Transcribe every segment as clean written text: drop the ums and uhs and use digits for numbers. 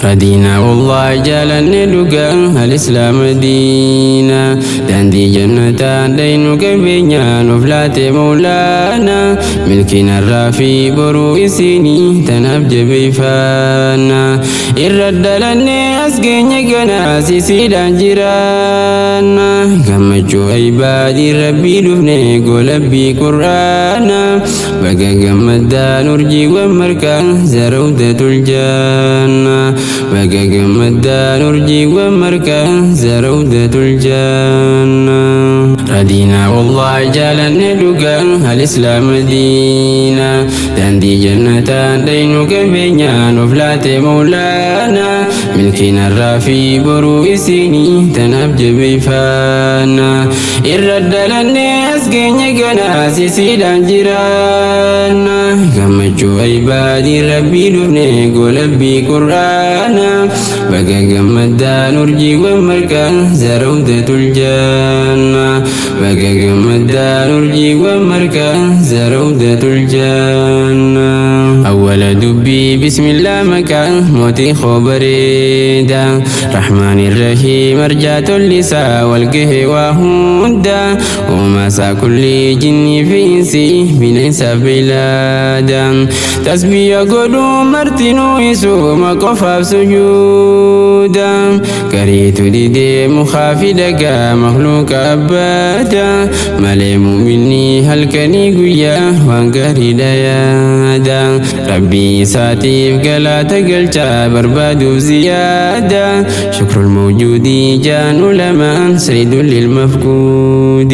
ردينا والله جالني لقى الإسلام دينا داندي جنة دينك بينا نفلات مولانا ملكنا الرافي برو إسيني تنبج بيفانا إرد لني أسقيني قناسي سيدان جيرانا قمجو عبادي ربي دفني قلبي قرانا بقى قمدا نرجي ومركا زرودة الجنة بقى قمدا نرجي ومركا زرودة الجنة ردينا والله جالني لقى الإسلام دينا داندي جنة دينك بينا نفلات مولانا ملكنا الرافي برو إسيني تنبج بيفانا إرد لني أسقيني قناسي سيدان جيرانا قمجو عبادي ربي دفني قلبي قرانا بقى قمدا نرجي ومركا زرودة الجنة بقى قمدا نرجي ومركا زرودة الجنة أول دبي بسم الله مكان موتي خبريدا رحمن الرحيم رجعت اللسا والقه وهودا ومسا كل جني في إنسي بنيس بلادا تسبيح قدو مرتنو يسو مقفى سجودا كريت ديدي مخافدك مخلوق أبدا مليم مني هلكني قويا وانقري ديادا ربي ساتيف قلا تقلتا برباد زيادة شكر الموجود جان لمن سيد للمفقود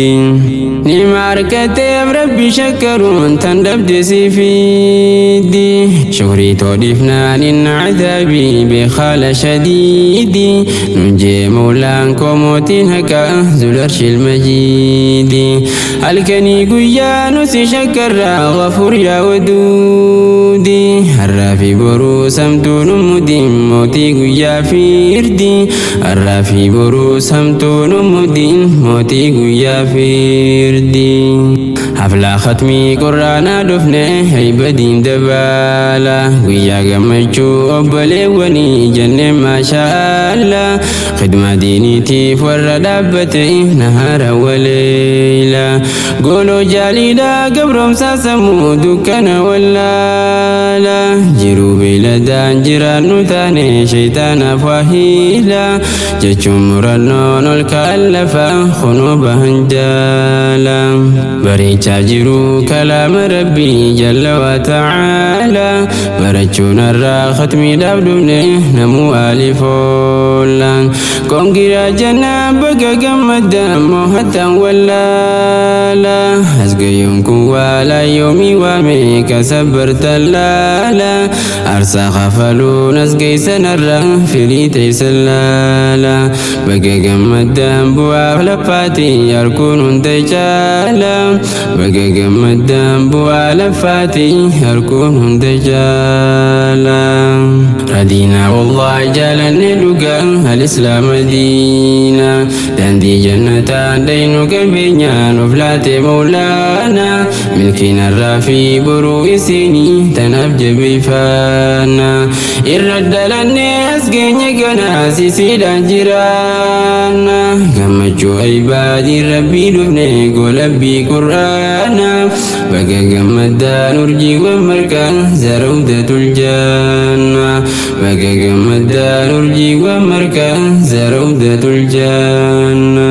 نعم كتاب ربي شكرون تندب دسي فيدي شكري تودفنا لن عذابي بخال شديدي ننجي مولانكم وتنهكا ذو العرش المجيد الكني قيا نسي شكر غفور يا ودودي الرافي برو سمتون مدين موتي قيا فيردي الرافي برو سمتون مدين موتي قيا فيردي حفلا ختمي قرانا دفنه عبادين دبالا قيا قمجو أبلي وني جنة ما شاء الله خدمة ديني تيف والردابتي نهار وليلة قولوا جاليلا قبرهم ساسمو دكنا ولا لا جرو بلدان جيران نتاني شيطان فاهيلا جتشم مرنون الكالفة خنوبة هنجالا بريتشا جرو كلام ربي جل وتعالى برچون الرا ختمي دابدوني نمو آلفولا كونغيرا جنا بقى قمدا موهتا ولا لا أسقيونكم ولا يومي وامي كسبرت اللالا أرسا خفلون أسقي سنرا فيليتي سلالا بقى قمدا بوا لفاتي يركون تجالا بقى قمدا بوا لفاتي يركون تجالا ردينا والله جالني لقى الإسلام دينا داندي جنة دينك بينا نفلات مولانا ملكنا الرافي برو إسيني تنبج بيفانا إرد لني أسقيني قناسي سيدان جيرانا قمجو عبادي ربي دفني قلبي قرانا بقى قمدا نرجي ومركا زرودة الجنة بقى قمدا نرجي ومركا زرودة الجنة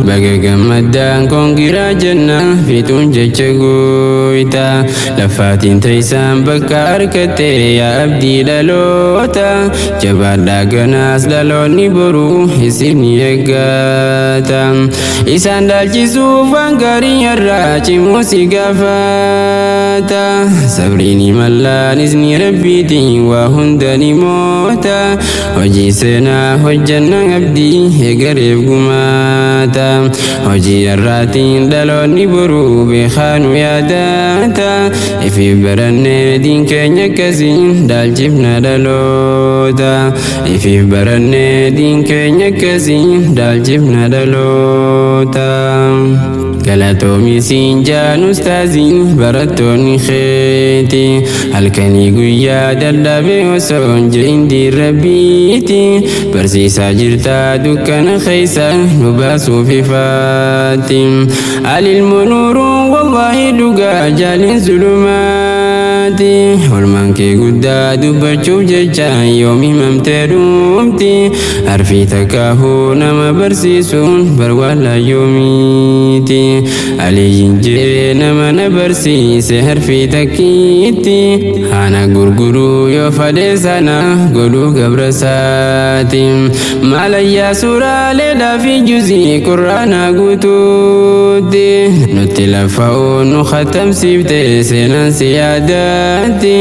بقى قمدا كونغيرا جنة في تنجج قويتا لفاتين تيسان بكا أركتي يا أبدي للوتا جبار داقناس للوني برو حسيني يقاتا إسان دالجيسو فانقاري يراجي موسي قفاتا صبريني ملا نزني ربيتي وهندني موتا وجي سنا وجنا أبدي يقرب قماتا وجي الراتين دلوني برو بخانو ياداتا إفي برن دين كينيا كزين دال جبنا دلوتا إفي برن دين كينيا كزين دال جبنا دلوتا galatoomi siin jaan ustaazii barattoonni keeti halkanii guyyaa dadhabee osoo hin je'in diin rabbiiti barsiisaa jirtaa dukkana keessa nu baasuuf ifaatti alilmu nuuruun wallaahi dhugaa jaaliin zulumaati olmaan kee guddaa dubbachuuf jecha yoomi mamtee dhumti harfii takkaahuu nama barsiisuun barwaalaa yoomiiti aliyyiin jee nama na barsiise harfii takkiitti haana gurguruu yoo fadhee sana godhuu gabrasaati maalayyaa suuraaleedhaa fi juzii quraanaa guutuutti nutti lafa'uun nu khatamsiifte seenaan si yaadaatti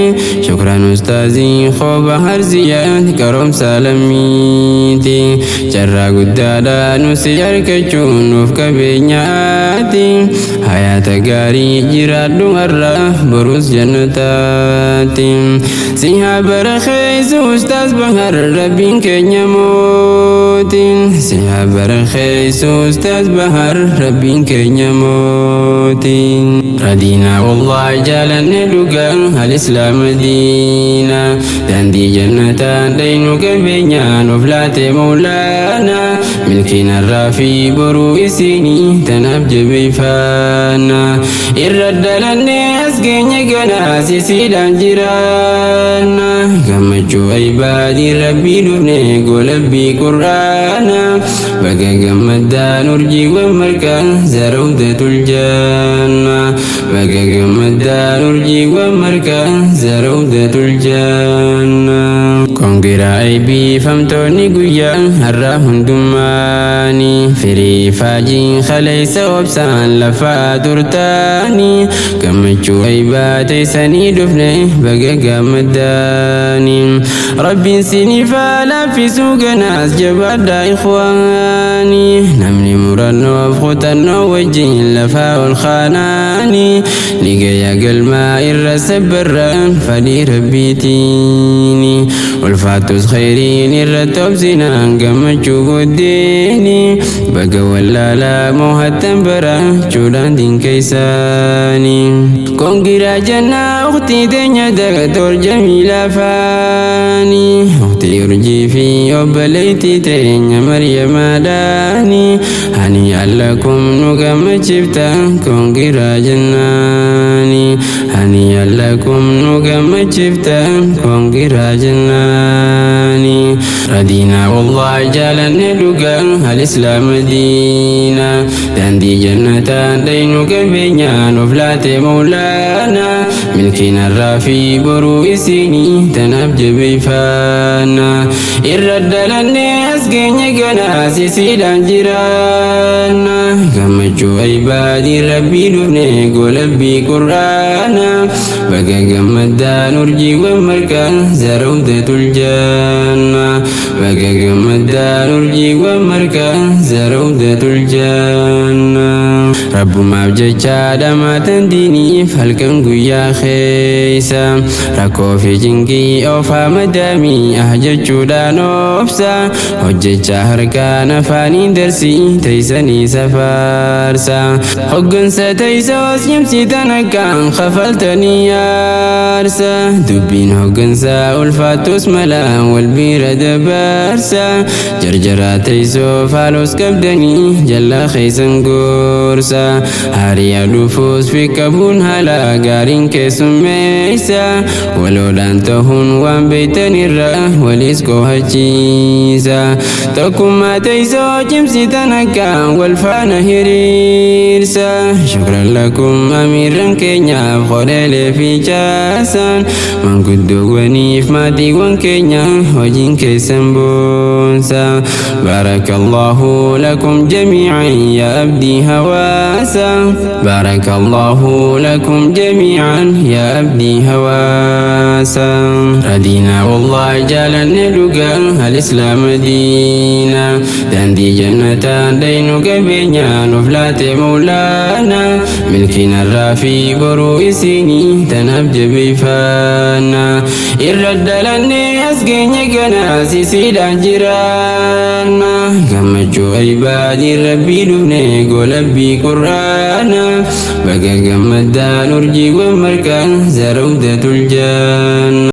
shukran ustaazii khooba harziyaati qaroomsa lammiiti carraa guddaadhaa nu si argachuun nuuf qabeenyaati hayaata gaarii jiraadhu har'a borus jannataati si haa barakeessu ustaaz bahar rabbiin keenya mootiin si haa barakeessu ustaaz bahar rabbiin keenya mootiin radiinaa wallahi jaalanne dhugaa al-islaam diina daandii jannataan dhaynu qabeenyaan of laate mawlaana milkiin har'aa fi boruu isinii tanaaf jabeeffanna irra dalanne as geenye ganaa sisiidhaan jiraanna gammachuu ibaadii rabbii dhufne golabbii qur'aana baga gammaddaan urjiiwwan markaan zarawdatul janna baga gammaddaan urjiiwwan markaan zarawdatul janna kongiraa eebbifamtoonni guyyaa har'aa hundummaani firii faajiin kaleessa obsaan lafaa turtaani gammachuu ibaateessanii dhufne baga gammaddaani rabbiin sinifaa laaffisuu ganaas jabaadhaa ikhwaani namni murannoof kutannoo wajjin lafaa ol kaanaani nigaya galmaa irra sabbarraan fadhii rabbiitiini ulfaatus khayriin irra tobsinaan gammachuu goddeeni baga wallaalaa moohattan barachuudhaan dinkeessaani kongiraa jannaa ukhtii teenya dagatoor jamiilaa faani ukhtii urjii fi obboleettii teenya maryamaadhaani hani allakum nu gammachifta kongiraa jannaani hani allakum nu gammachifta kongiraa jannaani radiinaa wallahi jaalanne dhugaa al-islaam diina daandii jannataan dhaynu qabeenyaan of laate mawlaana milkiin har'aa fi boruu isinii tanaaf jabeeffanna irra dalanne as geenye ganaa sisiidhaan jiraanna gammachuu ibaadii rabbii dhufne golabbii qur'aana baga gammaddaan urjiiwwan markaan zarawdatul janna baga gammaddaan urjiiwwan markaan zarawdatul janna rabbumaaf jecha dhamaatan diiniif halkan guyyaa keessa rakkoo fi jinqii oofaa madaamii jechuudhaan obsa hojjechaa harkaan afaaniin darsii teessanii safaarsa hoggansa teessoos nyamsiitan akkaan kafaltanii yaarsa dubbiin hoggansa ulfaattus malaan wal bira dabarsa jarjaraa teessoo faalos qabdanii jallaa keessan gorsa hariyaa dhufuus fi qabuun haala gaariin keessummeessa waloodhaan ta'uun waan beektan irra walis qohachiisa tokkummaa teessoo cimsitan akkaan wal faana hiriirsa shukran lakum amiirran keenyaaf qodeelee fi caasaan manguddoowwaniif maatiiwwan keenya hojiin keessan boonsa barakallahu lakum jamiican yaa abdii hawaasa barakallahu lakum jamiican yaa abdii hawaasa radiinaa wallahi jaalanne dhugaa al-islaam diina daandii jannataan dhaynu qabeenyaan of laate mawlaana milkiin har'aa fi boruu isinii tanaaf jabeeffanna irra dalanne as geenye ganaa sisiidhaan jiraanna gammachuu ibaadii rabbii dhufne golabbii qur'aana qur'aana baga gammadaan urjii wammarkaan zarawdatul janna.